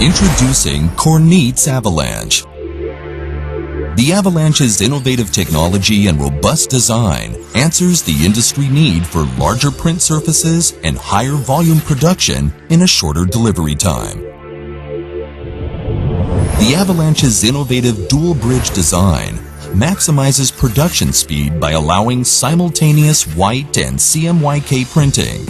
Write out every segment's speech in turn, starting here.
Introducing Kornit Avalanche. The Avalanche's innovative technology and robust design answers the industry need for larger print surfaces and higher volume production in a shorter delivery time. The Avalanche's innovative dual bridge design maximizes production speed by allowing simultaneous white and CMYK printing,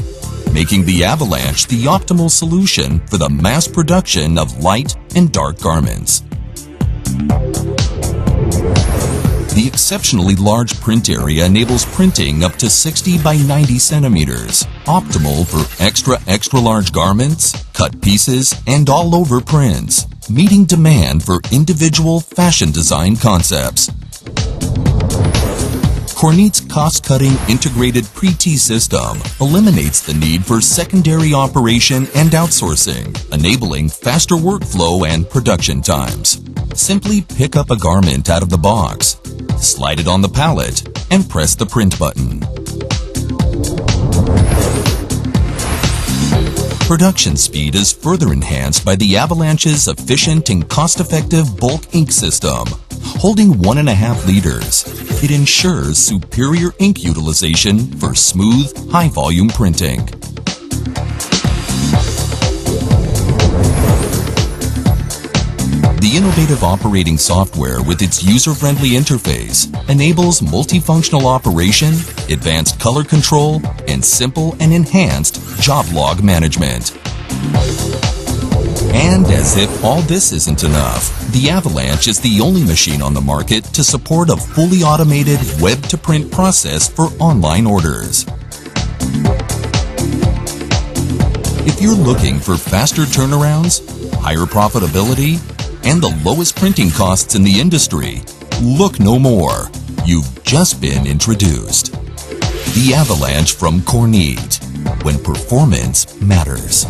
making the Avalanche the optimal solution for the mass production of light and dark garments. The exceptionally large print area enables printing up to 60 by 90 centimeters, optimal for extra large garments, cut pieces, and all-over prints, meeting demand for individual fashion design concepts. Kornit's cost-cutting integrated pre-tee system eliminates the need for secondary operation and outsourcing, enabling faster workflow and production times. Simply pick up a garment out of the box, slide it on the pallet, and press the print button. Production speed is further enhanced by the Avalanche's efficient and cost-effective bulk ink system. Holding 1.5 liters, it ensures superior ink utilization for smooth, high-volume printing. The innovative operating software with its user-friendly interface enables multifunctional operation, advanced color control, and simple and enhanced job log management. And as if all this isn't enough, the Avalanche is the only machine on the market to support a fully automated web-to-print process for online orders. If you're looking for faster turnarounds, higher profitability, and the lowest printing costs in the industry, look no more. You've just been introduced. The Avalanche from Kornit, when performance matters.